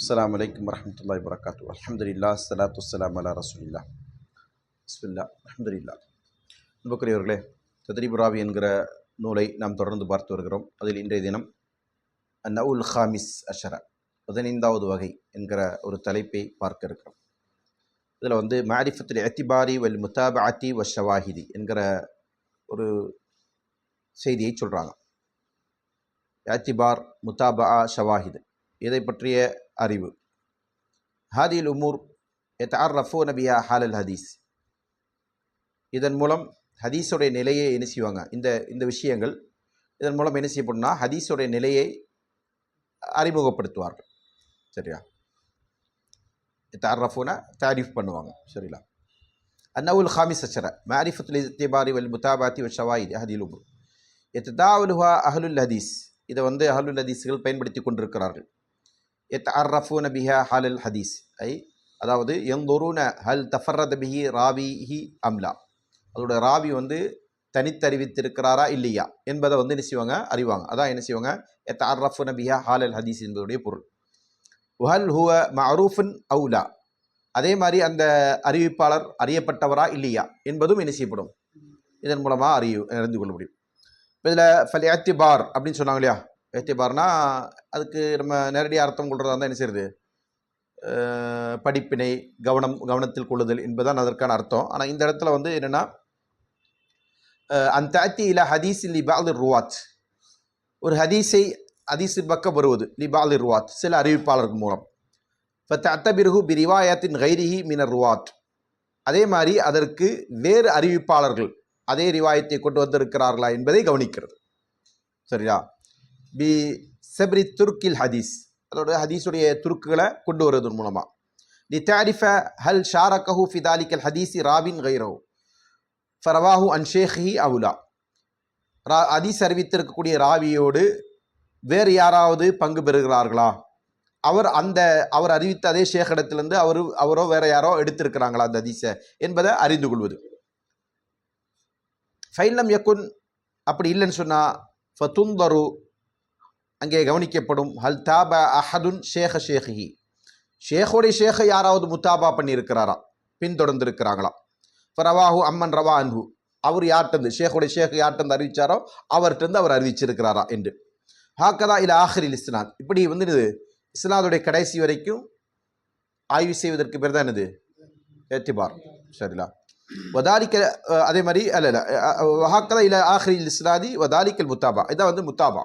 அஸ்ஸலாமு அலைக்கும் வரஹ்மத்துல்லாஹி வபரகாத்துஹு. அல்ஹம்துலில்லாஹ் ஸலாத்து வஸ்ஸலாமு அலா ரசூலில்லாஹ். பிஸ்மில்லாஹ் அல்ஹம்துலில்லாஹ். அன்புக்குரியவர்களே, தத்ரீபு ராவி என்கிற நூலை நாம் தொடர்ந்து பார்த்து வருகிறோம். அதில் இன்றைய தினம் அந்நவுல் ஹாமிஸ் அஷர 15வது வகை என்கிற ஒரு தலைப்பை பார்க்க இருக்கிறோம். இதில் மாரிஃபத்துல் இஅ்திபாரி வல் முதாபஅத்தி வஷ்ஷவாஹிதி என்கிற ஒரு செய்தியை சொல்கிறாங்க. இஅ்திபார், முதாபஅ, ஷவாஹிது இதை பற்றிய அறிவு. ஹாதில் உமூர் யதஅர்ரஃபூன பிஹா ஹாலல் ஹதீஸ், இதன் மூலம் ஹதீஸுடைய நிலையை என்ன செய்வாங்க, இந்த விஷயங்கள் இதன் மூலம் என்ன செய்யப்படும்னா ஹதீஸுடைய நிலையை அறிமுகப்படுத்துவார்கள். சரியா? யதஅர்ரஃபூன தாரிஃப் பண்ணுவாங்க. சரிங்களா? அன்னவுல் ஹாமிஸ் அஷர மாரிஃபத்துல் இஅ்திபாரி வல் முதாபஅத்தி வஷ்ஷவாஹிதி ஹாதில் உமூர் யததாவலுஹா அஹ்லுல் ஹதீஸ், இதை அஹ்லுல் ஹதீஸ்கள் பயன்படுத்தி கொண்டிருக்கிறார்கள். யதஅர்ரஃபூன பிஹா ஹாலல் ஹதீஸ், அதாவது யன்துரூன ஹல் தஃபர்ரத பிஹி ராவிஹி அம்லா, அதோட ராவி தனித்தறிவித்திருக்கிறாரா இல்லையா என்பதை என்ன செய்வாங்க, அறிவாங்க. அதான் என்ன செய்வாங்க, யதஅர்ரஃபூன பிஹா ஹாலல் ஹதீஸ் என்பதுடைய பொருள். வஹல் ஹுவ மஅரூஃபுன் அவுலா, அதே மாதிரி அந்த அறிவிப்பாளர் அறியப்பட்டவரா இல்லையா என்பதும் என்ன செய்யப்படும், இதன் மூலமாக அறிந்து கொள்ள முடியும். இதில் ஃபல் இஅ்திபார் அப்படின்னு சொன்னாங்க இல்லையா, இஅ்திபார்னா அதுக்கு நம்ம நேரடியாக அர்த்தம் கொள்றதா இருந்தால் என்ன செய்யுது, படிப்பினை, கவனத்தில் கொள்ளுதல் என்பதுதான் அதற்கான அர்த்தம். ஆனால் இந்த இடத்துல என்னென்னா அந்த தஅத்தி இலா ஹதீஸில் லிபால் ருவாத், ஒரு ஹதீஸின் பக்கம் வருவது, லிபால் ருவாத் சில அறிவிப்பாளர்கள் மூலம். ஃபதஅ்தபிருஹு பிரிவாயத்தின் கைரிஹி மினர் ருவாத், அதே மாதிரி அதற்கு வேறு அறிவிப்பாளர்கள் அதே ரிவாயத்தை கொண்டு வந்திருக்கிறார்களா என்பதை கவனிக்கிறது. சரியா? பி சப்ரி துர்க்கில் ஹதீஸ், அதோட ஹதீஸுடைய துருக்குகளை கொண்டு வருவதன் மூலமாக. லி தாரிஃப ஹல் ஷாரகஹு ஃபி தாலிகல் ஹதீஸி ராபின் கைரஹு ஃபரவாஹு அன் ஷேஹி அவுலா, ஹதீஸ் அறிவித்திருக்கக்கூடிய ராவியோடு வேறு யாராவது பங்கு பெறுகிறார்களா, அவர் அறிவித்த அதே ஷேக்கிடத்திலிருந்து அவரோ வேற யாரோ எடுத்திருக்கிறாங்களா அந்த ஹதீஸை என்பதை அறிந்து கொள்வது. ஃபைலம் யக்குன், அப்படி இல்லைன்னு சொன்னால் ஃபதுந்தரு, அங்கே கவனிக்கப்படும். ஹல் தாப அஹதுன் ஷேஹி, ஷேഖோடைய ஷேഖை யாராவது முத்தாபா பண்ணியிருக்கிறாரா, பின்தொடர்ந்திருக்கிறாங்களா. ஃபரவாஹு அம்மன் ரவா அன்ஹு, அவர் யார்கிட்ட ஷேഖோடைய ஷேக் யார்கிட்ட அறிவிச்சாரோ அவர்கிட்ட அவர் அறிவிச்சிருக்கிறாரா என்று. ஹாக்கதா இல ஆஹிரில் இஸ்னாத், இப்படி இஸ்னாதுடைய கடைசி வரைக்கும் ஆய்வு செய்வதற்கு பேர் தான் என்னது, இஅ்திபார். சரிங்களா? வதாலிக்க, அதே மாதிரி அல்ல ஹாக்கதா இல ஆஹிரில் இஸ்னாதி வதாலிக்கல் முத்தாபா, இதான் முத்தாபா.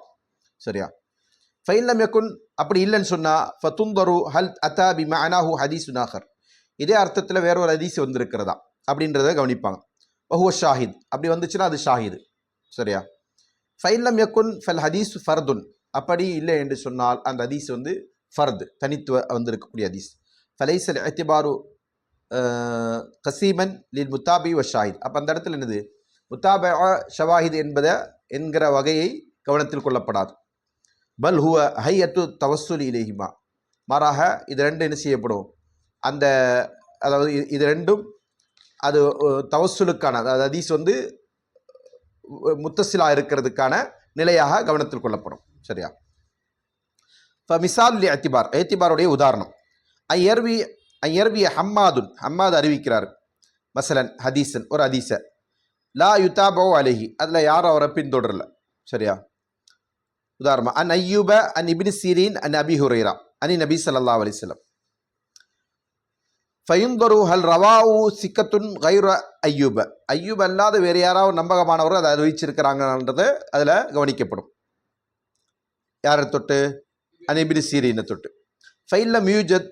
சரியா? ஃபைலம் யக்குன், அப்படி இல்லைன்னு சொன்னால் ஃபதுந்தரு ஹல் அத்தா பி மஅனாஹு ஹதீஸுன் ஆகர், இதே அர்த்தத்தில் வேற ஒரு ஹதீஸ் வந்திருக்கிறதா அப்படின்றத கவனிப்பாங்க. வஹுவ ஷாஹித், அப்படி வந்துச்சுன்னா அது ஷாஹிது. சரியா? ஃபைலம் யக்குன் ஃபல் ஹதீஸ் ஃபர்துன், அப்படி இல்லை என்று சொன்னால் அந்த ஹதீஸ் ஃபர்து, தனித்துவ வந்திருக்கக்கூடிய ஹதீஸ். ஃபலைஸல் இஅ்திபாரு கசீமன் லில் முத்தாபி வ ஷாஹித், அப்போ அந்த இடத்துல என்னது, முத்தாபா ஷவாஹித் என்கிற வகையை கவனத்தில் கொள்ளப்படாது. பல் ஹுவ ஹையத்து தவஸ்ஸுல் இலைஹிமா, மாறாக இது ரெண்டும் என்ன செய்யப்படும், அதாவது இது ரெண்டும் அது தவஸ்ஸுலுக்கான, அதாவது ஹதீஸ் முத்தசிலா இருக்கிறதுக்கான நிலையாக கவனத்தில் கொள்ளப்படும். சரியா? மிசால் இஅ்திபார், இஅ்திபாருடைய உதாரணம். ஐயர்வி ஹம்மாது அறிவிக்கிறார், மசலன் ஹதீசன், ஒரு ஹதீஸ லா யுதாபோ அலைஹி, அதில் யாரும் அவரை பின்தொடரல. சரியா? உதாரணமா அன் அய்யூப அன் இப்னு சீரின் அன் அபி ஹுரைரா அனி நபி ஸல்லல்லாஹு அலைஹி வஸல்லம் ஃபயுந்தரு ஹல் ரவாவு சிக்கத்துன் கைர ஐயூப் அல்லாத வேறு யாராவது நம்பகமானவர்கள் அதை அறிவிச்சிருக்கிறாங்கன்றது அதில் கவனிக்கப்படும். யாரை தொட்டு, அன் இப்னு சீரினை தொட்டு. ஃபைல்லம் யூஜத்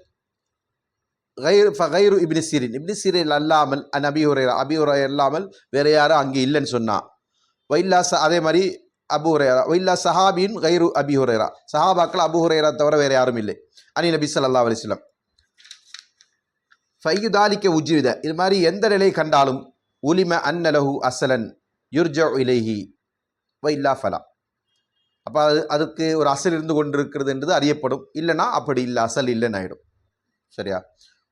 கைரு இப்னு சீரின் அல்லாமல் அன் அபி ஹுரைரா அல்லாமல் வேறு யாரும் அங்கே இல்லைன்னு சொன்னா, வைல்லா அதே மாதிரி அபு ஹுரைரா வைல்லா சஹாபின் கைரு அபி ஹுரைரா, சஹாபாக்கள் அபு ஹுரைரா தவிர வேறு யாரும் இல்லை. அனி நபி ஸல்லல்லாஹு அலைஹி வஸல்லம் ஃபையுதாலிக்க உஜ்வித, இது மாதிரி எந்த நிலை கண்டாலும் உலிம அன்னலஹு அசலன் யுர்ஜஉ இலைஹி வைல்லா ஃபலா, அப்போ அதுக்கு ஒரு அசல் இருந்து கொண்டிருக்கிறது என்றது அறியப்படும். இல்லைனா அப்படி இல்லை, அசல் இல்லைன்னு ஆகிடும். சரியா?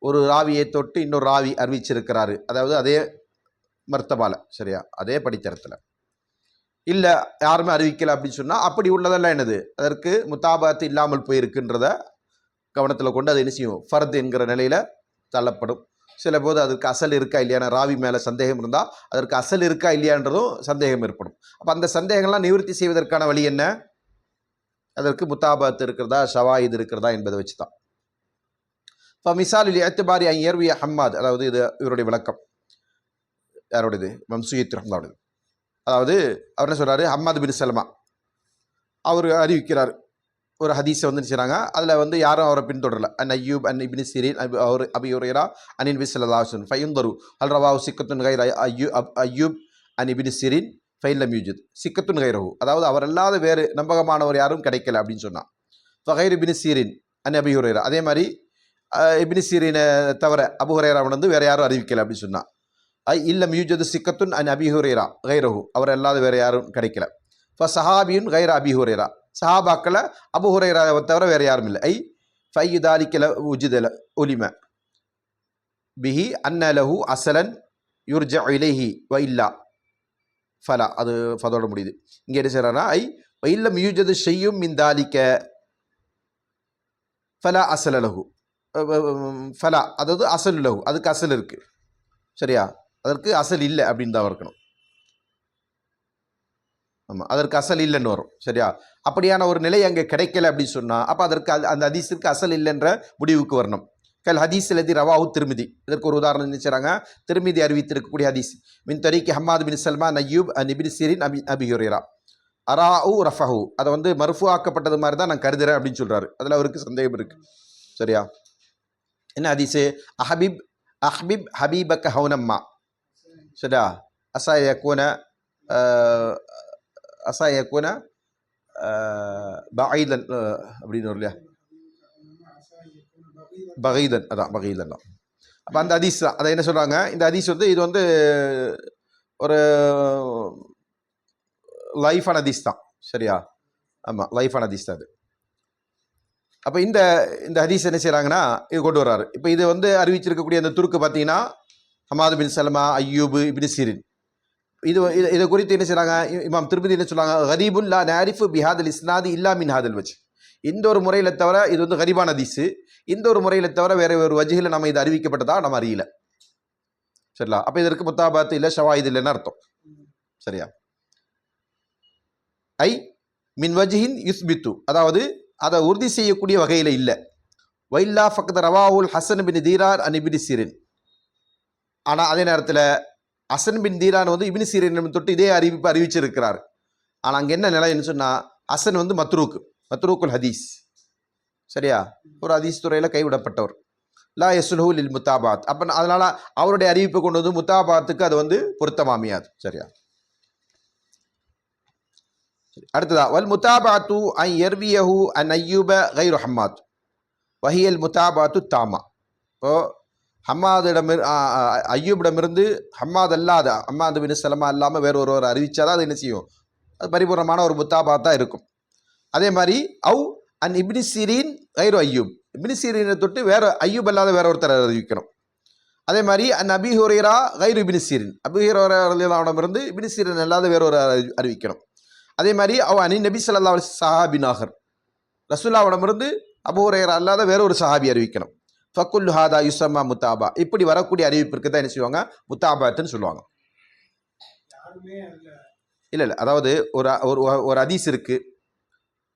ஒரு ராவியை தொட்டு இன்னொரு ராவி அறிவிச்சிருக்கிறாரு, அதாவது அதே மர்த்தபால, சரியா, அதே படித்தரத்தில் இல்லை யாருமே அறிவிக்கலை அப்படின்னு சொன்னால் அப்படி உள்ளதெல்லாம் என்னது, அதற்கு முத்தாபாத்து இல்லாமல் போயிருக்குன்றத கவனத்தில் கொண்டு அது என்ன செய்யும், ஃபர்த் என்கிற நிலையில் தள்ளப்படும். சில போது அதற்கு அசல் இருக்கா இல்லையான ராவி மேலே சந்தேகம் இருந்தால் அதற்கு அசல் இருக்கா இல்லையான்றதும் சந்தேகம் ஏற்படும். அப்போ அந்த சந்தேகங்கள்லாம் நிவர்த்தி செய்வதற்கான வழி என்ன? அதற்கு முத்தாபாத் இருக்கிறதா ஷவாயித் இருக்கிறதா என்பதை வச்சு தான். இப்போ மிசாலில் ஏத்துபாரி ஐயர்விய ஹம்மாத், அதாவது இது இவருடைய விளக்கம் யாரோடது, மம்சூயத் ரஹ்மாவுடையது. அதாவது அவர் என்ன சொல்கிறாரு, ஹம்மாத் பின் சல்மா அவர் அறிவிக்கிறார் ஒரு ஹதீஸை வந்து செய்கிறாங்க. அதில் வந்து யாரும் அவரை பின்தொடரல. அன் அய்யூப் அன் இப்னு சிரீன் அவர் அபி ஹுரைரா அனின் நபி ஸல்லல்லாஹு அலைஹி வஸல்லம் ஃபயன்தரு அல் ரவாஹு சிக்கத்துன் கைர அய்யூப் அன் இப்னு சிரீன் ஃபைன் லம் யூஜித் சிக்கத்துன் கைரஹு, அதாவது அவர் அல்லாத வேறு நம்பகமானவர் யாரும் கிடைக்கல அப்படின்னு சொன்னான். ஃபகைர் இப்னு சிரீன் அன் அபி ஹுரைரா, அதே மாதிரி இப்னு சிரீனை தவிர அபு ஹுரைராவை வந்து வேறு யாரும் அறிவிக்கலை அப்படின்னு சொன்னான். இல்லம் யூஜது சிக்கத்துன் அன் அபி ஹுரைரா கைரஹு, அவர் அல்லாத வேறு யாரும் கிடைக்கல. சஹாபியுன் கைர அபி ஹுரைரா, சஹாபாக்களை அபு ஹுரைராவை தவிர வேறு யாரும் இல்லை. ஃபையுதாலிக்கல உஜிதல உலிம பிஹி அன்ன லஹு அசலன் யுர்ஜா இலைஹி வ இல்லா ஃபலா, அது ஃபதோட முடியுது. இங்கே என்ன செய்கிறாருன்னா இல்லம் யூஜது ஷையும் மின் தாலிக்க ஃபலா அசல லஹு ஃபலா, அதாவது அசல் லஹு, அதுக்கு அசல் இருக்குது. சரியா, அதற்கு அசல் இல்லை அப்படின்னு தான் இருக்கணும். ஆமாம், அதற்கு அசல் இல்லைன்னு வரும். சரியா, அப்படியான ஒரு நிலை அங்கே கிடைக்கல அப்படின்னு சொன்னால் அப்போ அதற்கு அந்த ஹதீஸிற்கு அசல் இல்லைன்ற முடிவுக்கு வரணும். கல் ஹதீஸ் எழுதி ரவாஹு திருமிதி, இதற்கு ஒரு உதாரணம் நினைச்சாங்க. திருமிதி அறிவித்திருக்கக்கூடிய ஹதீஸ் மின் தரீக் ஹம்மாத் பின் சல்மா நய்யூப் இப்னு சிரீன் அபி ஹுரைரா அராஉ ரஃபஹு, அதை வந்து மர்ஃபு ஆக்கப்பட்டது மாதிரி தான் நான் கருதுறேன் அப்படின்னு சொல்கிறாரு. அதில் அவருக்கு சந்தேகம் இருக்குது. சரியா, என்ன ஹதீஸு, அஹ்பிப் ஹபீபக்க ஹவுனம்மா. சரியா, அசா யக்கூன பஈதன் அப்படின்னு வரும் இல்லையா, பகீதன், அதான் பகீதன் தான். அப்போ அந்த ஹதீஸ் தான். அதை என்ன சொல்கிறாங்க, இந்த ஹதீஸ் வந்து இது வந்து ஒரு லைஃபான ஹதீஸ் தான். சரியா, ஆமாம், லைஃபான ஹதீஸ் தான் அது. அப்போ இந்த ஹதீஸ் என்ன செய்கிறாங்கன்னா இது கொண்டு வர்றாரு. இப்போ இது வந்து அறிவிச்சிருக்கக்கூடிய அந்த துருக்கு பார்த்தீங்கன்னா ஹமாத் பின் சல்மா அய்யூப் இப்னு சிரீன், இதை குறித்து என்ன செய்கிறாங்க, இமாம் திருமதி என்ன சொல்கிறாங்க, கரீபுன் லா நாரிஃபு பிஹாதல் இஸ்னாதி இல்லா மின் ஹாதல் வஜ், இந்த ஒரு முறையில் தவிர இது வந்து கரீபான ஹதீஸு, இந்த ஒரு முறையில் தவிர வேறு ஒரு வஜ்ஹில் நம்ம இது அறிவிக்கப்பட்டதா நம்ம அறியல. சரிங்களா, அப்போ இதற்கு முத்தாபாத் இல்லை ஷவாயித் இல்லைன்னு அர்த்தம். சரியா, மின் வஜ்ஹின் யுஸ்பித்து, அதாவது அதை உறுதி செய்யக்கூடிய வகையில் இல்லை. வைல்லா ஃபக்த ரவாவுல் ஹசன் பின் தீரார் அன் இப்னு சிரீன், ஆனால் அதே நேரத்தில் ஹசன் பின் தீரான் வந்து இப்னு சிரீன் தொட்டு இதே அறிவிச்சிருக்கிறார். ஆனால் அங்கே என்ன நிலைன்னு சொன்னால் ஹசன் வந்து மத்ரூக்குல் ஹதீஸ். சரியா, ஒரு ஹதீஸ் துறையில் கைவிடப்பட்டவர். லா யஸ்லுஹு லில் முத்தாபாத், அப்போ அதனால் அவருடைய அறிவிப்பை கொண்டு வந்து முத்தாபாத்துக்கு அது வந்து பொருத்தமாமியாது. சரியா, அடுத்ததா வல் முத்தாபாத்து ஐ யர்வியஹு அன் அய்யூப கைரு ஹம்மாத் வஹியல் முத்தாபாத்து தாமா. இப்போது அய்யூபிடமிருந்து ஹம்மாத் அல்லாத ஹம்மாத் பின் சலமா இல்லாமல் வேறு ஒருவர் அறிவிச்சாதான் அது என்ன செய்யும், அது பரிபூர்ணமான ஒரு முத்தாபாத்தாக இருக்கும். அதே மாதிரி அன் இப்னு சிரீன் கைரு அய்யூப், இப்னு சிரீனை தொட்டு வேறு அய்யூப் அல்லாத வேற ஒருத்தர் அறிவிக்கணும். அதே மாதிரி அன் அபி ஹுரைரா கைரு இப்னு சிரீன், அபி ஹுரைராவிடமிருந்து இப்னு சிரீன் அல்லாத வேற ஒரு அறிவிக்கணும். அதே மாதிரி அனின் நபி ஸல்லல்லாஹு அலைஹி சஹாபின் ஆகர், ரசூலுல்லாஹ்விடமிருந்து அபூ ஹுரைரா அல்லாத வேற ஒரு சஹாபி அறிவிக்கணும். ஃபக்குல் ஹாதா யுஸம்மா முத்தாபா, இப்படி வரக்கூடிய அறிவிப்பிற்கு தான் என்ன செய்வாங்க, முத்தாபாத்துன்னு சொல்லுவாங்க. இல்லை, அதாவது ஒரு ஹதீஸ் இருக்குது,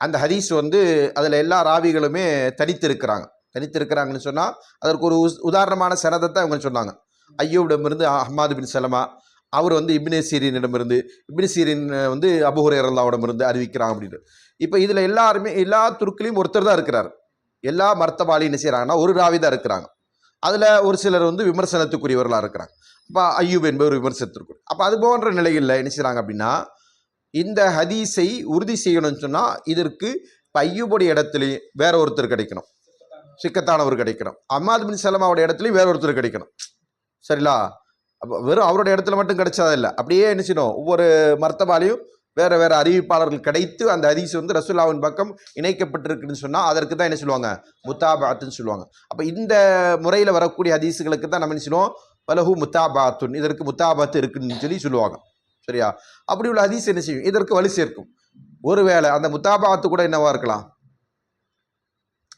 அந்த ஹதீஸ் வந்து அதில் எல்லா ராவிகளுமே தனித்திருக்கிறாங்கன்னு சொன்னால் அதற்கு ஒரு உதாரணமான சனதத்தை அவங்க சொன்னாங்க. அய்யூபிடமிருந்து ஹம்மாத் பின் சலமா, அவர் வந்து இப்னு சிரீனிடமிருந்து, இப்னு சிரீன் வந்து அபூ ஹுரைராவிடமிருந்து அறிவிக்கிறாங்க அப்படின்னு. இப்போ இதில் எல்லா துருக்கிலையும் ஒருத்தர் தான் இருக்கிறார். எல்லா மர்த்தபாலையும் என்ன செய்கிறாங்கன்னா ஒரு ராவி தான் இருக்கிறாங்க. அதில் ஒரு சிலர் வந்து விமர்சனத்துக்குரியவர்களாக இருக்கிறாங்க. அப்போ அய்யூப் என்பவர் விமர்சனத்திற்குரிய. அப்போ அது போன்ற நிலைகளில் என்ன செய்கிறாங்க அப்படின்னா, இந்த ஹதீஸை உறுதி செய்யணும்னு சொன்னால் இதற்கு இப்போ அய்யூபுடைய இடத்துலையும் வேற ஒருத்தர் கிடைக்கணும், சிக்கத்தானவர் கிடைக்கணும். ஹம்மாத் பின் சலமாவுடைய இடத்துலையும் வேற ஒருத்தர் கிடைக்கணும். சரிங்களா, அப்போ வெறும் அவருடைய இடத்துல மட்டும் கிடைச்சதில்லை, அப்படியே என்ன செய்யணும், ஒவ்வொரு மர்த்தபாலையும் வேறு வேறு அறிவிப்பாளர்கள் கிடைத்து அந்த ஹதீஸ் வந்து ரசூலுல்லாஹ்வின் பக்கம் இணைக்கப்பட்டிருக்குன்னு சொன்னால் அதற்கு தான் என்ன சொல்லுவாங்க, முத்தாபாத்துன்னு சொல்லுவாங்க. அப்போ இந்த முறையில் வரக்கூடிய ஹதீஸுகளுக்கு தான் நம்ம என்ன சொல்லுவோம், வலஹு முத்தாபாத்துன், இதற்கு முத்தாபாத்து இருக்குன்னு சொல்லுவாங்க. சரியா, அப்படி உள்ள ஹதீஸ் என்ன செய்யும், இதற்கு வலு சேர்க்கும். ஒருவேளை அந்த முத்தாபாத்து கூட என்னவா இருக்கலாம்,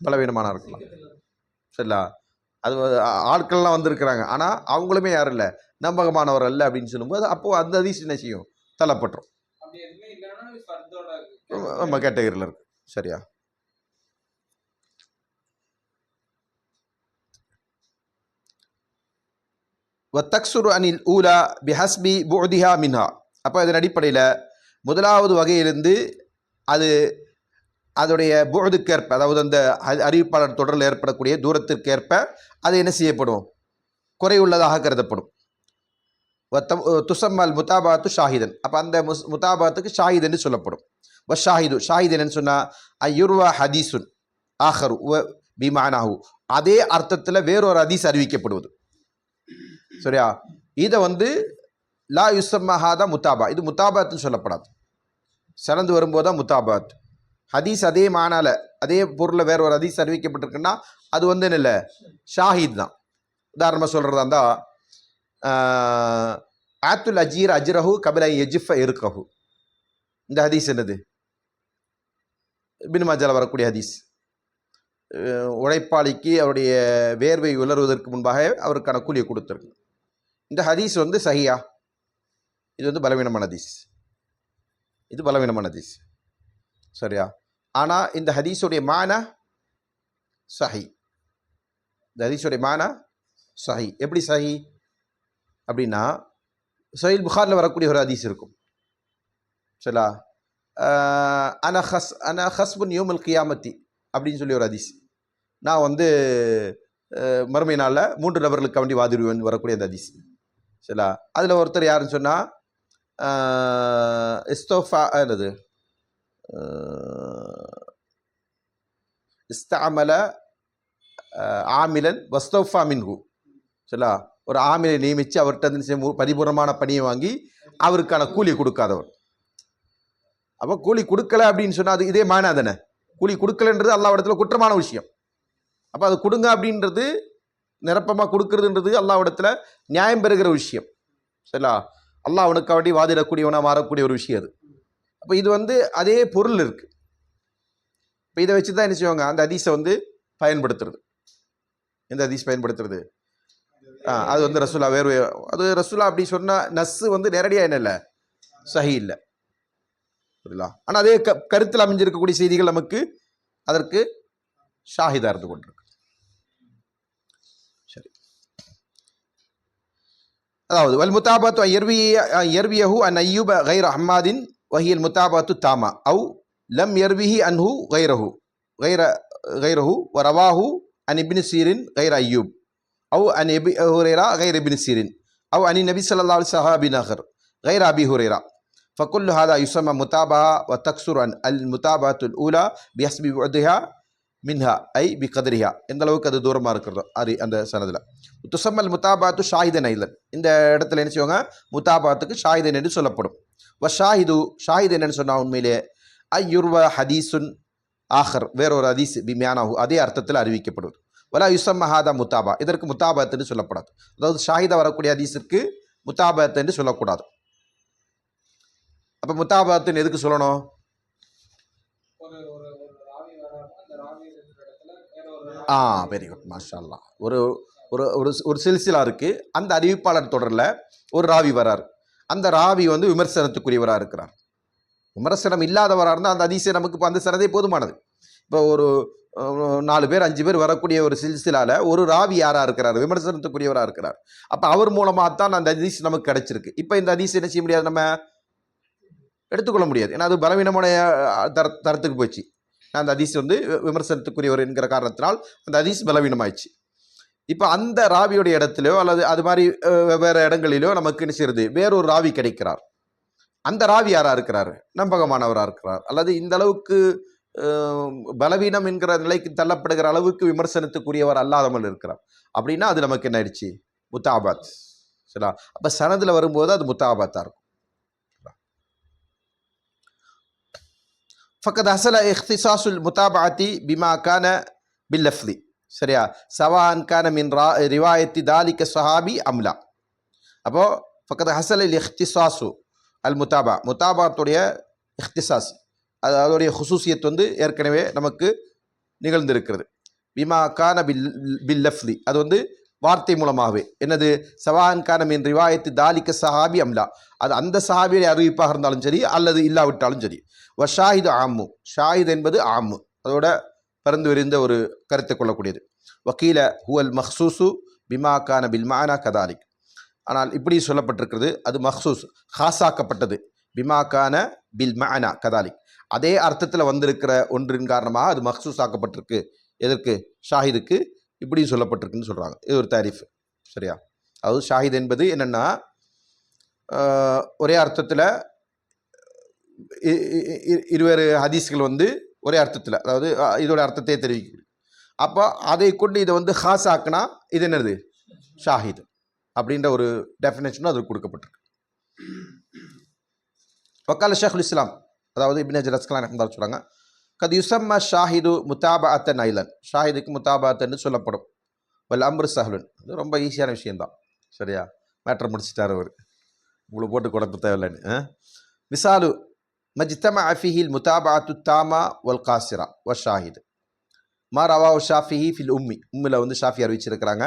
பலவீனமான இருக்கலாம். சரிங்களா? அது ஆட்கள்லாம் வந்திருக்கிறாங்க, ஆனால் அவங்களுமே யாரும் இல்லை, நம்பகமானவர் அல்ல அப்படின்னு சொல்லும்போது அப்போது அந்த ஹதீஸ் என்ன செய்யும், தள்ளப்பட்டுரும். நம்ம கேட்டகரியில் இருக்கு. சரியா? வத்தக்சுரு அனில் ஊலா பிஹஸ்பி புஅதிஹா மின்ஹா. அப்போ இதன் அடிப்படையில் முதலாவது வகையிலிருந்து அது அதோடைய புஅதுக்கேற்ப, அதாவது அந்த அறிவிப்பாளர் தொடரில் ஏற்படக்கூடிய தூரத்திற்கேற்ப அது என்ன செய்யப்படும், குறையுள்ளதாக கருதப்படும். துசம்மல் முத்தாபாத்து ஷாஹிதன். அப்போ அந்த முத்தாபாத்துக்கு ஷாஹித் என்று சொல்லப்படும். ஷாஹிது ஷாஹித் என்னன்னு சொன்னால் ஐயுர்வா ஹதீசுன் ஆஹரு பிமானாஹு, அதே அர்த்தத்தில் வேறொரு ஹதீஸ் அறிவிக்கப்படுவது. சரியா? இதை லா யுசம்மஹாதா முத்தாபா, இது முத்தாபாத்துன்னு சொல்லப்படாது. சனந்து வரும்போது தான் முத்தாபாத். ஹதீஸ் அதே மானால அதே பொருளில் வேற ஒரு ஹதீஸ் அறிவிக்கப்பட்டிருக்குன்னா அது என்ன இல்லை, ஷாஹித் தான். உதாரணமாக சொல்கிறதா இருந்தால் ஆத்துல் அஜீர் அஜ்ரஹு கபில எஜிஃப இருக்கஹு, இந்த ஹதீஸ் என்னது, இப்னு மாஜால வரக்கூடிய ஹதீஸ். உழைப்பாளிக்கு அவருடைய வேர்வை உலர்வதற்கு முன்பாக அவருக்கான கூலியை கொடுத்துருக்கு. இந்த ஹதீஸ் சஹியா, இது பலவீனமான ஹதீஸ், இது பலவீனமான ஹதீஸ். சரியா? ஆனால் இந்த ஹதீஸுடைய மானா சஹி, இந்த ஹதீஸுடைய மானா சஹி. எப்படி சஹி அப்படின்னா, சஹீல் புகாரில் வரக்கூடிய ஒரு ஹதீஸ் இருக்கும். சரியா? அன ஹஸ்புன் யோமுல் கியாமத்தி அப்படின்னு சொல்லி ஒரு ஹதீஸ். நான் மறுமை நாளில் 3 நபர்களுக்கு வேண்டி வாதிடுவேன் வரக்கூடிய அந்த ஹதீஸ். சரியா? அதில் ஒருத்தர் யாருன்னு சொன்னால் இஸ்தோஃபா என்னது இஸ்தஅமல ஆமிலன் வஸ்தோஃபா மின்ஹு. சரியா? ஒரு ஆமிலை நியமித்து அவர்கிட்ட பரிபூர்ணமான பணியை வாங்கி அவருக்கான கூலி கொடுக்காதவர். அப்போ கூலி கொடுக்கல அப்படின்னு சொன்னால் அது இதே மானா தானே. கூலி கொடுக்கலன்றது அல்லாஹ் இடத்துல குற்றமான விஷயம். அப்போ அது கொடுங்க அப்படின்றது, நிரப்பமாக கொடுக்கறதுன்றது அல்லாஹ் இடத்துல நியாயம் பெறுகிற விஷயம். சரிங்களா? அல்லாஹ் அவனுக்கு வேண்டி வாதிடக்கூடியவனாக மாறக்கூடிய ஒரு விஷயம் அது. அப்போ இது அதே பொருள் இருக்குது. இப்போ இதை வச்சு தான் என்ன செய்வாங்க, அந்த ஹதீஸை பயன்படுத்துறது. எந்த ஹதீஸ் பயன்படுத்துறது? அது ரசூலா வேறு, அது ரசூலா அப்படி சொன்னால் நஸ்ஸு நேரடியாக என்ன இல்லை, சஹி இல்லை. புரியலா? ஆனால் அதே கருத்தில் அமைஞ்சிருக்கக்கூடிய செய்திகள் நமக்கு அதற்கு ஷாஹிதா இருந்து கொண்டிருக்கு. சரி. அதாவது வல் முத்தாபாத்து யர்வியஹு அன் அய்யூப கைர அஹ்மாதின் வஹியல் முத்தாபாத்து தாமா அவு லம் யர்விஹி அன்ஹு கைரஹு வரவாஹு அன் இப்னு சீரின் கைர அய்யூப் அவு அன் அபி ஹுரைரா கைர இப்னு சீரின் அவு அனி நபி ஸல்லல்லாஹு அலைஹி ஸஹாபி நஹர் கைர அபி ஹுரைரா ஃபகுல்லு ஹாதா யுஸம்மா முத்தாபா வ தக்ஸுர் அன் அல் முத்தாபாத்துல் ஊலா பிஹஸ்பி புஅதிஹா மின்ஹா ஐ பி கதரிஹா, எந்த அளவுக்கு அது தூரமாக இருக்கிறதோ அந்த சனதில். துசம்மல் முத்தாபாத்து ஷாஹிதன் ஐலன், இந்த இடத்துல என்ன செய்வாங்க, முத்தாபாத்துக்கு ஷாஹிதன் என்று சொல்லப்படும். ஷாஹிது ஷாஹித் என்னன்னு சொன்னால் உண்மையிலே ஐயுர்வ ஹதீசுன் ஆஹர், வேறொரு ஹதீஸ் பிமியானாஹு, அதே அர்த்தத்தில் அறிவிக்கப்படுவது. வலா யுசம்மஹாதா முத்தாபா, இதற்கு முத்தாபாத் என்று சொல்லப்படாது. அதாவது ஷாஹிதா வரக்கூடிய ஹதீஸிற்கு முத்தாபாத் என்று சொல்லக்கூடாது. அப்போ முத்தாபாத்துன்னு எதுக்கு சொல்லணும்? வெரி குட், மாஷா அல்லாஹ். ஒரு ஒரு ஒரு சில்சிலா இருக்குது. அந்த அறிவிப்பாளர் தொடரில் ஒரு ராவி வரார். அந்த ராவி விமர்சனத்துக்குரியவராக இருக்கிறார். விமர்சனம் இல்லாதவராக இருந்தால் அந்த ஹதீஸை நமக்கு இப்போ அந்த சனதே போதுமானது. இப்போ ஒரு 4 பேர் 5 பேர் வரக்கூடிய ஒரு சில்சிலாவில் ஒரு ராவி யாராக இருக்கிறார், விமர்சனத்துக்குரியவராக இருக்கிறார். அப்போ அவர் மூலமாக தான் அந்த ஹதீஸ் நமக்கு கிடைச்சிருக்கு. இப்போ இந்த ஹதீஸ் என்ன செய்ய முடியாது, நம்ம எடுத்துக்கொள்ள முடியாது. ஏன்னா அது பலவீனமான தரத்துக்கு போச்சு. அந்த ஹதீஸ் விமர்சனத்துக்குரியவர் என்கிற காரணத்தினால் அந்த ஹதீஸ் பலவீனமாயிடுச்சு. இப்போ அந்த ராவியோடைய இடத்துலையோ அல்லது அது மாதிரி வெவ்வேறு இடங்களிலோ நமக்கு என்ன செய்யறது, வேறொரு ராவி கிடைக்கிறார். அந்த ராவி யாராக இருக்கிறார், நம்பகமானவராக இருக்கிறார், அல்லது இந்த அளவுக்கு பலவீனம் என்கிற நிலைக்கு தள்ளப்படுகிற அளவுக்கு விமர்சனத்துக்குரியவர் அல்லாதமல் இருக்கிறார். அப்படின்னா அது நமக்கு என்ன ஆயிடுச்சு, முத்தாபாத். சரிங்களா? அப்போ சனதில் வரும்போது அது முத்தாபாத்தாக இருக்கும். ஃபக்கத் ஹஸல இஹ்திஸாஸுல் முத்தாபஅத்தி பிமா கான பில்லஃப்தி. சரியா? சவான் கான மின் ரிவாயத்தி தாலிக ஸஹாபி அம்லா. அப்போது ஃபக்கத் ஹஸல இஹ்திஸாஸு அல் முத்தாபாத்துடைய இஹ்திஸாஸ், அதோடைய ஹுசூசியத் ஏற்கனவே நமக்கு நிகழ்ந்திருக்கிறது. பிமா கான பில் லஃப்லி, அது வந்து வார்த்தை மூலமாகவே. என்னது? சவான் கான மின் ரிவாயத்து தாலிக்க சஹாபி அம்லா, அது அந்த சஹாபியை அறிவிப்பாக இருந்தாலும் சரி அல்லது இல்லாவிட்டாலும் சரி. ஷாஹிது ஆம்மு, ஷாஹித் என்பது ஆம்மு, அதோட பறந்து விரிந்த ஒரு கருத்தை கொள்ளக்கூடியது. வக்கீல ஹுவல் மஹ்சூசு பிமா கான பில் மானா கதாலிக், ஆனால் இப்படி சொல்லப்பட்டிருக்கிறது, அது மஹ்சூஸ் ஹாசாக்கப்பட்டது. பிமா கான பில் மானா கதாலிக், அதே அர்த்தத்தில் வந்திருக்கிற ஒன்றின் காரணமாக அது மஹ்சூஸ் ஆக்கப்பட்டிருக்கு. எதற்கு? ஷாஹிதுக்கு இப்படி சொல்லப்பட்டிருக்குன்னு சொல்கிறாங்க. இது ஒரு தாரீஃப். சரியா? அதாவது ஷாஹித் என்பது என்னென்னா, ஒரே அர்த்தத்தில் இருவேறு ஹதீஸ்கள் வந்து ஒரே அர்த்தத்தில், அதாவது இதோட அர்த்தத்தை தெரிவிக்கும். அப்போ அதை கொண்டு இதை வந்து ஹாஸ் ஆக்குனா இது என்னது? ஷாஹித் அப்படின்ற ஒரு டெஃபினேஷனும் அது கொடுக்கப்பட்டிருக்கு. வக்கால ஷேகுல் இஸ்லாம், அதாவது இப்னு ஹஜர் அஸ்கலானி ரஹ்மத்துல்லாஹி சொல்கிறாங்க, கது யுசம்ம ஷாஹிது முத்தாபஅத்தன் ஐலன், ஷாஹிதுக்கு முத்தாபஅத்தன்னு சொல்லப்படும். வல் அம்ரு சஹ்லுன், இது ரொம்ப ஈஸியான விஷயம்தான். சரியா? மேட்டர் முடிச்சிட்டார் அவர், உங்களுக்கு போட்டு கொடுக்க தேவையில்லைன்னு. மிசாலு மஜ்தமஅ ஃபீஹில் முத்தாபஅத்து தாமா வல் காசிரா வ ஷாஹித் மா ரவாஹு ஷாஃபிஹி ஃபில் உம்மில் வந்து ஷாஃபி அறிவிச்சிருக்கிறாங்க.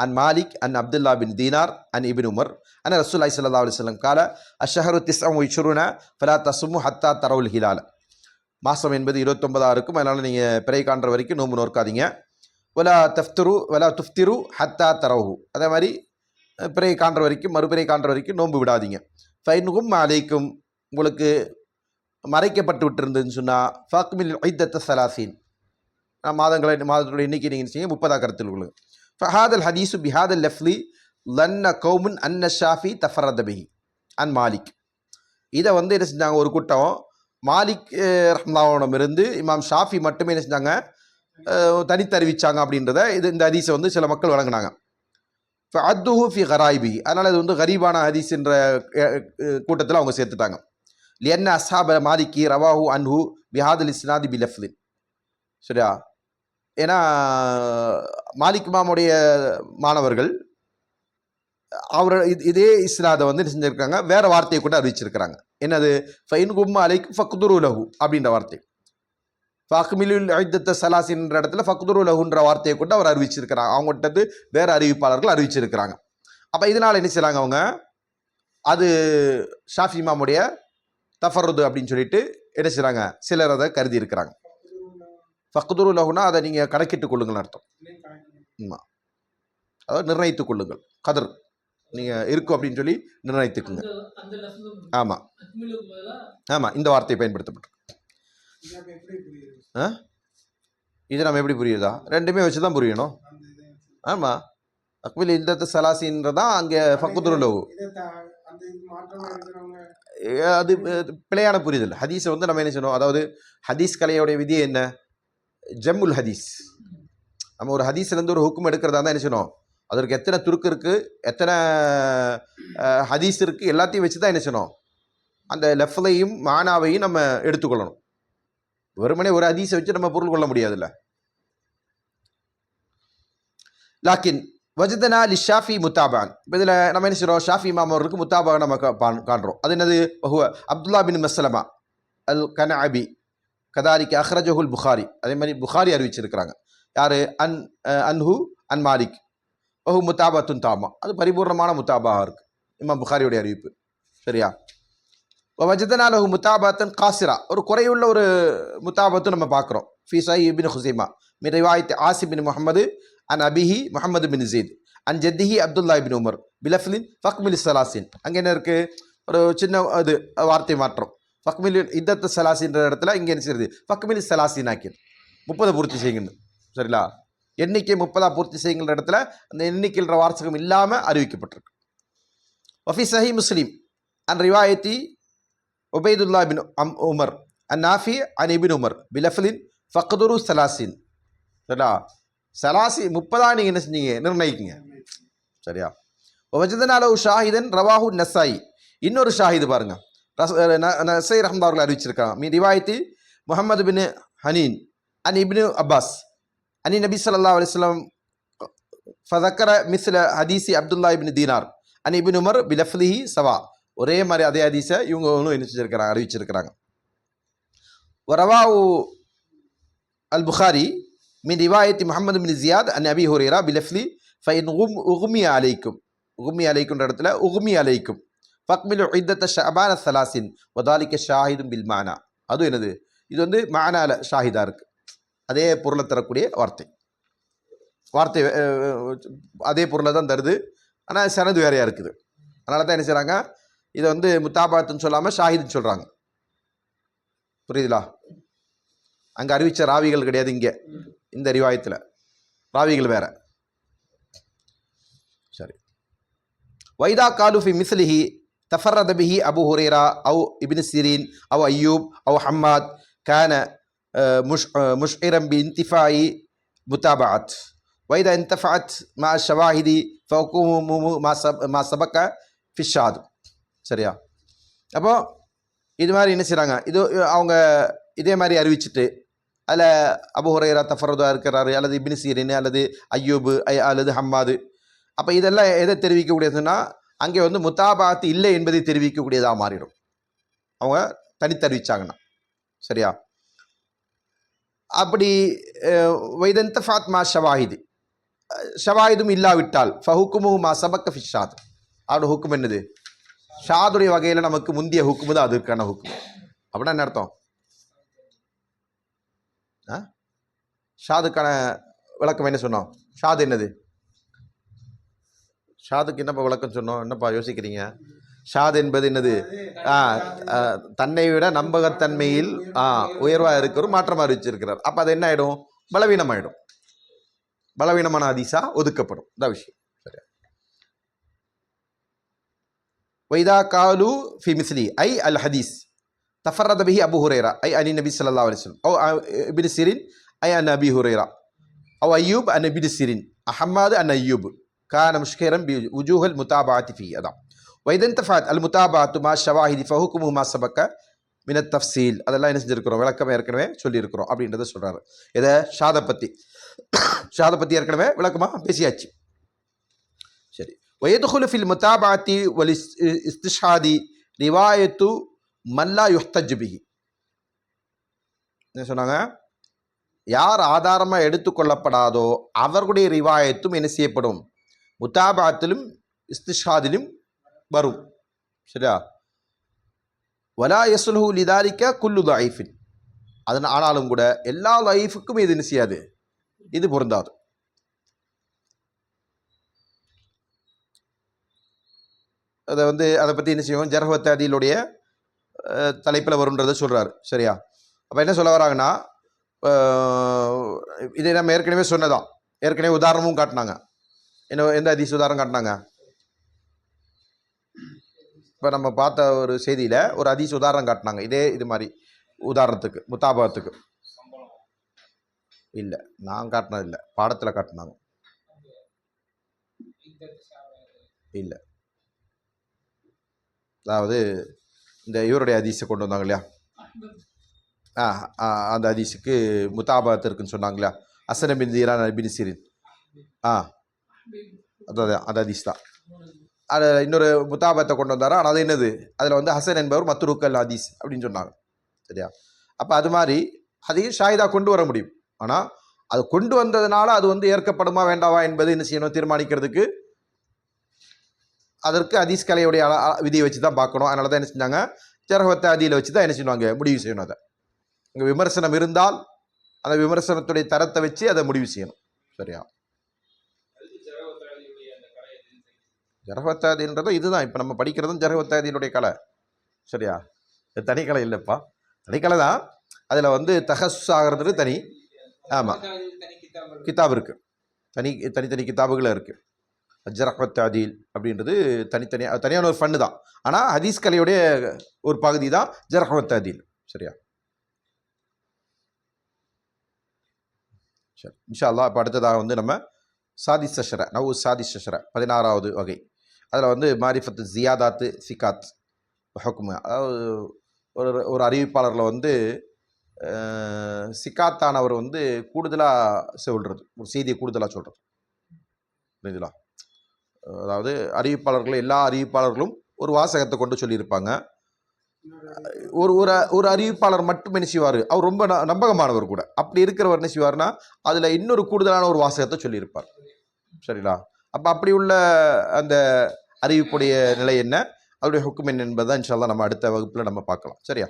அன் மாலிக் அன் அப்துல்லா பின் தீனார் அன் இபின் உமர் அன் ரசூலுல்லாஹி ஸல்லல்லாஹு அலைஹி வஸல்லம் கால அஷ்ஷஹரு 29 ஃபலா தஸுமு ஹத்தா தரவுல் ஹிலால, மாதம் என்பது 29 இருக்கும், அதனால் நீங்கள் பிறை காண்ற வரைக்கும் நோன்பு நோக்காதீங்க. வலா துஃப்திரு ஹத்தா தரவுஹு, அதே மாதிரி பிறை காண்ற வரைக்கும், மறுபிறை காண்ற வரைக்கும் நோன்பு விடாதீங்க. ஃபைன்ஹும் அலைக்கும், உங்களுக்கு மறைக்கப்பட்டு விட்டுருந்துன்னு சொன்னால் ஃபக்மில் ஐத்தத்த சலாசீன், மாதத்துடைய எண்ணிக்கை நீங்கள் செய்ய 30 கருத்தில் கொள்ளுங்க. ஃபஹாதல் ஹதீஸு பிஹாதல் லஃப்லி லன்ன கௌமுன் அன்ன ஷாஃபி தஃபரத பிஹி அன் மாலிக், இதை வந்து என்ன செஞ்சாங்க, ஒரு கூட்டம் மாலிக் ரஹ்மத்துல்லாஹிடம் இருந்து இமாம் ஷாஃபி மட்டுமே என்ன செஞ்சாங்க, தனித்தறிவிச்சாங்க அப்படின்றத இந்த ஹதீஸை வந்து சில மக்கள் வழங்கினாங்க. ஃபஅத்துஹு ஃபி கராயிபி, அதனால் இது வந்து கரீபான ஹதீஸ் என்ற கூட்டத்தில் அவங்க சேர்த்துட்டாங்க. லியன்ன அஸ்ஹாப மாலிக்கி ரவாஹு அன்ஹு பிஹாதல் இஸ்னாதி பி லஃப்லின், சரியா? ஏன்னா மாலிக் இமாமுடைய மாணவர்கள் அவர் இதே இஸ்னாதை வந்து செஞ்சுருக்காங்க, வேற வார்த்தையை கூட அறிவிச்சிருக்கிறாங்க. என்னது? ஃபைன் கும்மா அலைக்கும் ஃபக்துரு லஹு அப்படின்ற வார்த்தை. ஃபக்மிலுல் ஐத்தத்த சலாசின்ற இடத்துல ஃபக்துரு லஹுன்ற வார்த்தையை கூட அவர் அறிவிச்சிருக்கிறாங்க. அவங்ககிட்ட வேற அறிவிப்பாளர்கள் அறிவிச்சிருக்கிறாங்க. அப்போ இதனால் என்ன செய்யறாங்க, அவங்க அது ஷாஃபி இமாமுடைய தஃபருது அப்படின்னு சொல்லிட்டு என்ன செய்யறாங்க, சிலர் அதை கருதி இருக்கிறாங்க. ஃபக்துரு லஹுனா அதை நீங்கள் கணக்கிட்டுக் கொள்ளுங்கள் அர்த்தம். ஆமாம், அதாவது நிர்ணயித்துக் கொள்ளுங்கள். கதர் நீங்கள் இருக்கும் அப்படின்னு சொல்லி நிர்ணயித்துக்குங்க. ஆமாம் ஆமாம், இந்த வார்த்தையை பயன்படுத்தப்பட்டிருக்கு. இது நம்ம எப்படி புரியுதா? ரெண்டுமே வச்சு தான் புரியணும். ஆமாம், அக்மில் இந்த சலாசின்றதான் அங்கே ஃபக்துரு லஹு, அது பிழையான புரிதல். ஹதீஸை வந்து நம்ம என்ன செய்யணும், அதாவது ஹதீஸ் கலையோடைய விதியை என்ன? ஜம்முல் ஹதீஸ். நம்ம ஒரு ஹதீஸ்லேருந்து ஒரு ஹுக்கும் எடுக்கிறதா தான் என்ன செய்யணும், அதற்கு எத்தனை துருக்கு இருக்குது, எத்தனை ஹதீஸ் இருக்குது, எல்லாத்தையும் வச்சு தான் என்ன செய்யணும், அந்த லஃப்லையும் மானாவையும் நம்ம எடுத்துக்கொள்ளணும். வெறுமனே ஒரு ஹதீஸை வச்சு நம்ம பொருள் கொள்ள முடியாதுல்ல. லாக்கின் வஜதனா லி ஷாஃபி முத்தாபான், இப்போ இதில் நம்ம என்ன செய்கிறோம், ஷாஃபி இமாம் அவர்களுக்கு முத்தாபாக நம்ம காண்றோம். அது என்னது? அப்துல்லா பின் மஸ்லமா அல் கனஅபி கதாரிக்கு அஹ்ரஜஹுல் புகாரி, அதே மாதிரி புகாரி அறிவிச்சிருக்கிறாங்க. யார்? அன்ஹு அன் மாலிக் வஹு முத்தாபாத்துன் தாமா, அது பரிபூர்ணமான முத்தாபாக இருக்குது, இமாம் புகாரியுடைய அறிவிப்பு. சரியா? வஜதனா லஹு முத்தாபாத்தன் காசிரா, ஒரு குறையுள்ள ஒரு முத்தாபாத்தும் நம்ம பார்க்குறோம். ஃபீ ஸஹீஹ் இப்னு ஹுஸைமா மின் ரிவாயத் ஆசிம் பின் முஹம்மது அன் அபிஹி முஹம்மது பின் ஸீத் அன் ஜத்திஹி அப்துல்லா பின் உமர் பிலஃப்லின் ஃபக்மில் சலாசின். அங்கே என்ன இருக்குது, ஒரு சின்ன அது வார்த்தை மாற்றம். ஃபக்மில் இத்தத்து சலாசின்ற இடத்துல இங்கே என்ன செய்யுது, ஃபக்மில் சலாசின் ஆக்கி 30 பூர்த்தி செய்யுங்க. சரிங்களா? எண்ணிக்கை 30 பூர்த்தி செய்யுங்கிற இடத்துல அந்த எண்ணிக்கைன்ற வார்த்தகம் இல்லாமல் அறிவிக்கப்பட்டிருக்கு. வஃபி ஸஹீஹ் முஸ்லிம் அன் ரிவாயத்தி உபைதுல்லா பின் உமர் அன் நாஃபி அன் இபின் உமர் பிலஃப்லின் ஃபக்துரு சலாசின். சரியா? சலாசி 30 நீங்கள் என்ன செஞ்சீங்க, நிர்ணயிக்குங்க. சரியா? வஜதனாலு ஷாஹிதன் ரவாஹு நஸாயி, இன்னொரு ஷாஹிது பாருங்க, நஸாயி ரஹ்மத்துல்லாஹி அவர்கள் அறிவிச்சிருக்காங்க. மீ ரிவாயத்தி முஹம்மது பின் ஹனீன் அன் இப்னு அப்பாஸ் அனி நபி ஸல்லல்லாஹு அலைஹி வஸல்லம் ஃபதக்கர மிஸ்ல ஹதீசி அப்துல்லா இப்னு தீனார் அன் இப்னு உமர் பிலஃப்லிஹி சவா, ஒரே மாதிரி அதே ஹதீஸை இவங்களும் என்ன செஞ்சிருக்கிறாங்க, அறிவிச்சிருக்கிறாங்க. வரவாஹு அல் புகாரி மின் ரிவாயத்தி முஹம்மது பின் ஜியாத் அன் அபி ஹுரைரா பிலஃப்லி ஃபைன் உகுமி அலைக்கும், உகுமி அலைக்குன்ற இடத்துல உகுமி அலைக்கும் ஃபக்மிலு இத்தத்த ஷஅபான சலாசின் வதாலிக்க ஷாஹிதும் பில் மானா. அதுவும் என்னது, இது வந்து மானால ஷாஹிதா இருக்கு, அதே பொருளை தரக்கூடிய வார்த்தை அதே பொருளை தான் தருது, ஆனால் சனது வேறையாக இருக்குது. அதனால தான் என்ன செய்கிறாங்க, இதை வந்து முத்தாபாத்துன்னு சொல்லாமல் ஷாஹிதுன்னு சொல்கிறாங்க. புரியுதுலா? அங்கே அறிவித்த ராவிகள் கிடையாது, இங்கே இந்த ரிவாயத்தில் ராவிகள் வேற. சரி. வைதா காலுஃபி மிஸ்லிஹி தஃபர்ரத பிஹி அபு ஹுரைரா அவ் இப்னு சிரீன் அவ் அய்யூப் அவ் ஹம்மாத் கான முஷ்இரம் பி இன்திஃபாயி முத்தாபாத். வைதா இன்தஃபஅத் மா ஷவாஹிதி ஃபஹுமுஹு மா சபக ஃபிஷாத். சரியா? அப்போ இது மாதிரி என்ன செய்கிறாங்க, இது அவங்க இதே மாதிரி அறிவிச்சுட்டு அதில் அபு ஹுரைரா தஃபர்ரதா இருக்கிறாரு, அல்லது இப்னு சீரின், அல்லது அய்யூபு, அல்லது ஹம்மாது. அப்போ இதெல்லாம் எதை தெரிவிக்கக்கூடியதுன்னா, அங்கே வந்து முத்தாபாத் இல்லை என்பதை தெரிவிக்கக்கூடியதாக மாறிடும், அவங்க தனித்தறிவிச்சாங்கன்னா. சரியா? அப்படி வைதந்த ஃபாத்மா ஷவாஹிது, ஷவாஹிதும் இல்லாவிட்டால் ஃபஹுக்குமு மா சபக்க ஃபிஷாத். அவரோட ஹுக்கும் என்னது, ஷாதுடைய வகையில் நமக்கு முந்திய ஹுக்குமு தான் அதுக்கான ஹுக்கும். அப்படின்னா என்ன அர்த்தம்? ஷாதுக்கான விளக்கம் என்ன சொன்னோம்? ஷாது என்னது? ஷாதுக்கு என்னப்பா விளக்கம் சொன்னோம்? என்னப்பா யோசிக்கிறீங்க? ஷாது என்பது என்னது? தன்னை விட நம்பகத்தன்மையில் உயர்வாக இருக்கிற மாற்றமாக அறிவிச்சிருக்கிறார். அப்போ அது என்ன ஆகிடும்? பலவீனமாயிடும். பலவீனமான ஹதீஸா ஒதுக்கப்படும். இதான் விஷயம். சரி. வைதா காலு ஃபி மிஸ்லி ஐ அல் ஹதீஸ் தஃபர்ரத பிஹி அபு ஹுரைரா ஐ அனி நபி ஸல்லல்லாஹு அலைஹி வஸல்லம் அவ் இப்னு சிரின் ஐ அன் அபி ஹுரைரா அவ் அய்யூப் அன் இப்னு சிரின் அஹ்மத் அன் அய்யூப் கான முஷ்கிரம் பி உஜூஹல் முதாபாத்தி ஃபி. அதான் வைதன் தஃபாத் அல் முதாபாத்து மா ஷவாஹிதி ஃபஹுக்குமு மா சபக்க மினத் தஃப்சீல். அதெல்லாம் என்ன செஞ்சுருக்கிறோம், விளக்கம் ஏற்கனவே சொல்லியிருக்கிறோம் அப்படின்றத சொல்கிறாரு. இதை ஷாதை பற்றி ஏற்கனவே விளக்கமாக பேசியாச்சு. சரி. வயதுகுலு ஃபில் முதாபாத்தி வல் இஸ்திஷாதி ரிவாயத்து மல்லா யுஹ்தஜ் பிஹி. என்ன சொன்னாங்க? யார் ஆதாரமாக எடுத்துக்கொள்ளப்படாதோ அவர்களுடைய ரிவாயத்தும் என்ன செய்யப்படும், முத்தாபாத்திலும் இஸ்திஷாதிலும் வரும். சரியா? வலா யஸ்லுஹு லிதாலிக குல்லு தஈஃபின். அதன் ஆனாலும் கூட எல்லா லைஃபுக்கும் இது என்ன செய்யாது, இது பொருந்தாது. அதை பற்றி என்ன செய்வோம், ஜர்ஹவத்தாதியிலுடைய தலைப்பில் வருன்றதை சொல்கிறார். சரியா? அப்போ என்ன சொல்ல வராங்கன்னா, இதை நம்ம ஏற்கனவே சொன்னதான், ஏற்கனவே உதாரணமும் காட்டினாங்க. எந்த ஹதீஸ் உதாரணம் காட்டினாங்க? இப்போ நம்ம பார்த்த ஒரு செய்தியில் ஒரு ஹதீஸ் உதாரணம் காட்டினாங்க. இது மாதிரி உதாரணத்துக்கு முத்தாபாத்துக்கு இல்லை, நான் காட்டினது இல்லை, பாடத்தில் காட்டினாங்க. இல்லை, அதாவது இந்த இவருடைய ஹதீஸை கொண்டு வந்தாங்க இல்லையா, அந்த ஹதீஸுக்கு முத்தாபாத் இருக்குன்னு சொன்னாங்க இல்லையா, ஹஸன் பின் ஸீரான் பின் சிரின். அதாவது அந்த ஹதீஸ் தான். அது இன்னொரு முத்தாபாத்தை கொண்டு வந்தாரா, ஆனால் அது என்னது, அதில் வந்து ஹசன் என்பவர் மத்ரூக்கல் ஹதீஸ் அப்படின்னு சொன்னாங்க. சரியா? அப்போ அது மாதிரி அதையும் ஷாஹிதா கொண்டு வர முடியும். ஆனால் அது கொண்டு வந்ததுனால அது வந்து ஏற்கப்படுமா வேண்டாவா என்பது என்ன செய்யணும், தீர்மானிக்கிறதுக்கு அதற்கு ஹதீஸ் கலையுடைய விதியை வச்சு தான் பார்க்கணும். அதனால தான் என்ன செஞ்சாங்க, ஜர்ஹவத்த அதியில் வச்சு தான் என்ன செய்வாங்க, முடிவு செய்யணும். அதை இங்கே விமர்சனம் இருந்தால் அந்த விமர்சனத்துடைய தரத்தை வச்சு அதை முடிவு செய்யணும். சரியா? ஜர்ஹவத்தாதின்றதும் இதுதான், இப்போ நம்ம படிக்கிறதும் ஜர்ஹவத்தாதியினுடைய கலை. சரியா? இது தனிக்கலை இல்லைப்பா, தனிக்கலை தான். அதில் வந்து தஹஸ்ஸுஸ் ஆகிறதுக்கு தனி, ஆமாம், கிதாப் இருக்குது, தனித்தனி கிதாபுகளும் இருக்குது. ஜர்ஹவத்தாதில் அப்படின்றது தனியான ஒரு ஃபன்னு தான். ஆனால் ஹதீஸ் கலையுடைய ஒரு பகுதி தான் ஜர்ஹவத்தாதில். சரியா? சரி, இன்ஷா அல்லாஹ். இப்போ அடுத்ததாக வந்து நம்ம சாதிஸ் அஷ்ர, நவு சாதிஸ் அஷ்ர 16வது வகை. அதில் வந்து மாரிஃபத்து ஜியாதாத்து சிகாத் ஹுக்மு. அதாவது ஒரு அறிவிப்பாளரில் வந்து சிகாத்தானவர் வந்து கூடுதலாக சொல்கிறது, ஒரு செய்தியை கூடுதலாக சொல்கிறது. புரியுதுங்களா? அதாவது அறிவிப்பாளர்கள், எல்லா அறிவிப்பாளர்களும் ஒரு வாசகத்தை கொண்டு சொல்லியிருப்பாங்க. ஒரு ஒரு ஒரு அறிவிப்பாளர் மட்டும் என்ன செய்வார், அவர் ரொம்ப நம்பகமானவர் கூட. அப்படி இருக்கிறவர் என்ன செய்வார்னா அதில் இன்னொரு கூடுதலான ஒரு வாசகத்தை சொல்லியிருப்பார். சரிங்களா? அப்போ அப்படி உள்ள அந்த அறிவிப்புடைய நிலை என்ன, அதோடைய ஹுக்கும் என்ன என்பதை இன்ஷா அல்லாஹ் நம்ம அடுத்த வகுப்பில் நம்ம பார்க்கலாம். சரியா?